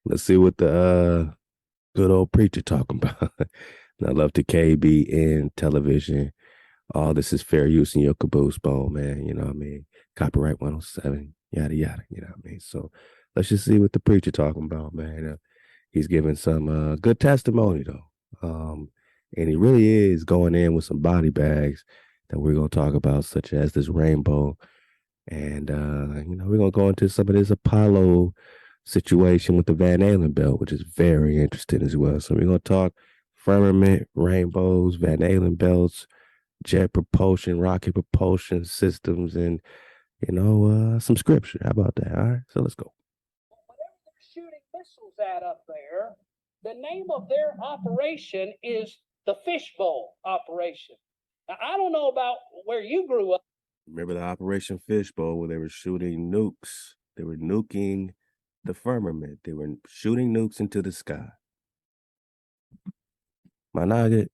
Let's see what the good old preacher talking about. And I love the KB in television. All this is fair use in your caboose bone, man. You know what I mean? Copyright 107, yada yada. You know what I mean? So let's just see what the preacher talking about, man. He's giving some good testimony though. And he really is going in with some body bags that we're gonna talk about, such as this rainbow. And we're gonna go into some of this Apollo situation with the Van Allen belt, which is very interesting as well. So we're gonna talk firmament, rainbows, Van Allen belts, jet propulsion, rocket propulsion systems, and some scripture. How about that? All right, so let's go. Whatever they're shooting missiles at up there, the name of their operation is the Fishbowl operation. Now, I don't know about where you grew up. Remember the Operation Fishbowl where they were shooting nukes? They were nuking the firmament. They were shooting nukes into the sky. My nugget,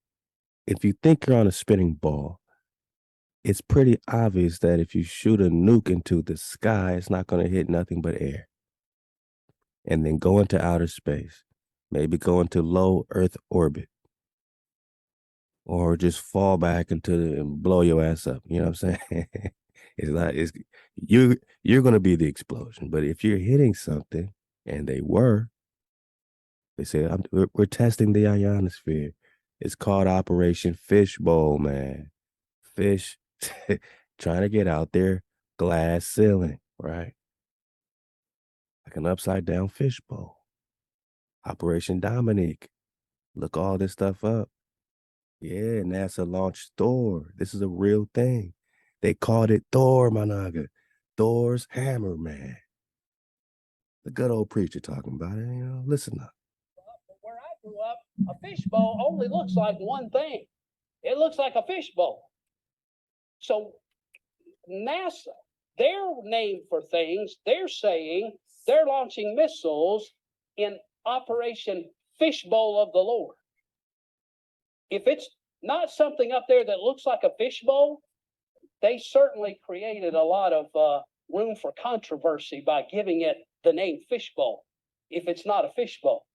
if you think you're on a spinning ball, it's pretty obvious that if you shoot a nuke into the sky, it's not going to hit nothing but air. And then go into outer space, maybe go into low Earth orbit, or just fall back into and blow your ass up. You know what I'm saying? It's you're going to be the explosion. But if you're hitting something, and they said we're testing the ionosphere. It's called Operation Fishbowl, man. Fish trying to get out there, glass ceiling, right? Like an upside down fishbowl. Operation Dominic. Look all this stuff up. Yeah, NASA launched Thor. This is a real thing. They called it Thor, Managa. Thor's hammer, man. The good old preacher talking about it. Listen up. Where I grew up, a fishbowl only looks like one thing. It looks like a fishbowl. So NASA, their name for things, they're saying they're launching missiles in Operation Fishbowl of the Lord. If it's not something up there that looks like a fishbowl, they certainly created a lot of room for controversy by giving it the name Fishbowl. If it's not a fishbowl,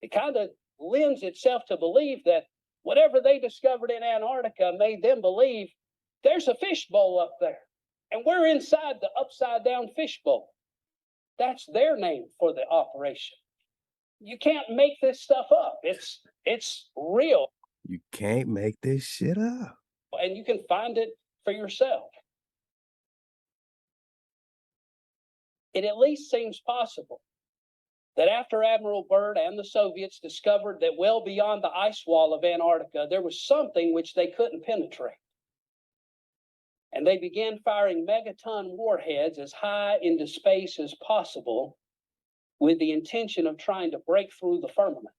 it kind of lends itself to believe that whatever they discovered in Antarctica made them believe there's a fishbowl up there, and we're inside the upside down fishbowl. That's their name for the operation. You can't make this stuff up. It's real. You can't make this shit up. And you can find it for yourself. It at least seems possible that after Admiral Byrd and the Soviets discovered that well beyond the ice wall of Antarctica, there was something which they couldn't penetrate. And they began firing megaton warheads as high into space as possible with the intention of trying to break through the firmament.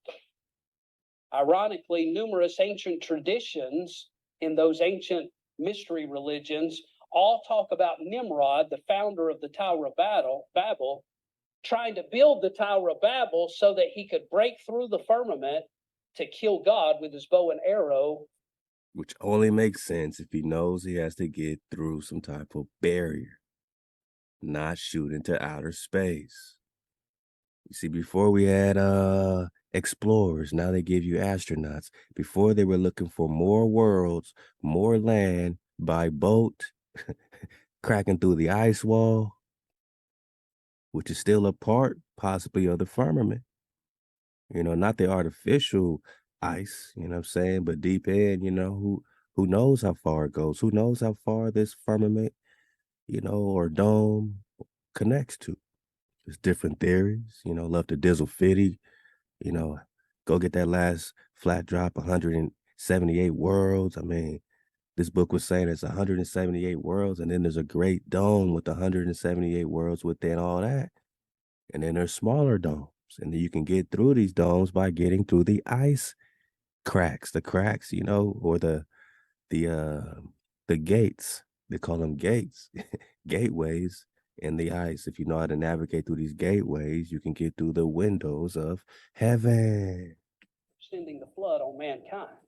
Ironically, numerous ancient traditions in those ancient mystery religions all talk about Nimrod, the founder of the Tower of Babel, trying to build the Tower of Babel so that he could break through the firmament to kill God with his bow and arrow. Which only makes sense if he knows he has to get through some type of barrier, not shoot into outer space. You see, before we had explorers, now they give you astronauts. Before they were looking for more worlds, more land by boat, cracking through the ice wall, which is still a part possibly of the firmament. Not the artificial ice, you know what I'm saying, but deep in, who knows how far it goes? Who knows how far this firmament, or dome connects to? There's different theories, love to dizzle fitty, go get that last flat drop, 178 worlds. I mean, this book was saying it's 178 worlds, and then there's a great dome with 178 worlds within all that. And then there's smaller domes, and then you can get through these domes by getting through the ice cracks, or the gates. They call them gates, gateways in the ice. If you know how to navigate through these gateways, you can get through the windows of heaven. Sending the flood on mankind.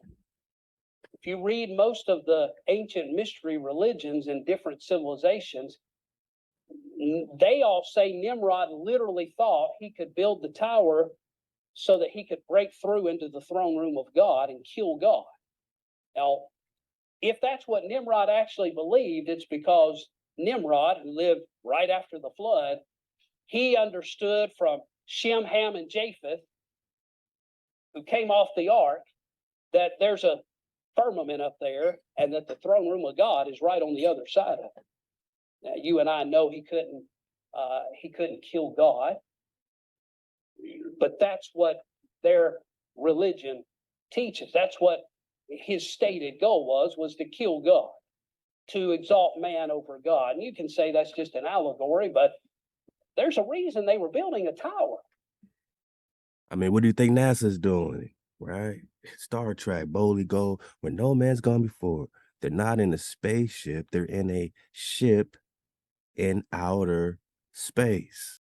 If you read most of the ancient mystery religions in different civilizations, They all say Nimrod literally thought he could build the tower so that he could break through into the throne room of God and kill God. Now, if that's what Nimrod actually believed, it's because Nimrod, who lived right after the flood, he understood from Shem, Ham, and Japheth, who came off the ark, that there's a firmament up there and that the throne room of God is right on the other side of it. Now, you and I know he couldn't kill God, but that's what their religion teaches. That's what his stated goal was to kill God, to exalt man over God. And you can say that's just an allegory, but there's a reason they were building a tower. I mean, what do you think NASA's doing? Right? Star Trek, boldly go where no man's gone before. They're not in a spaceship, they're in a ship in outer space.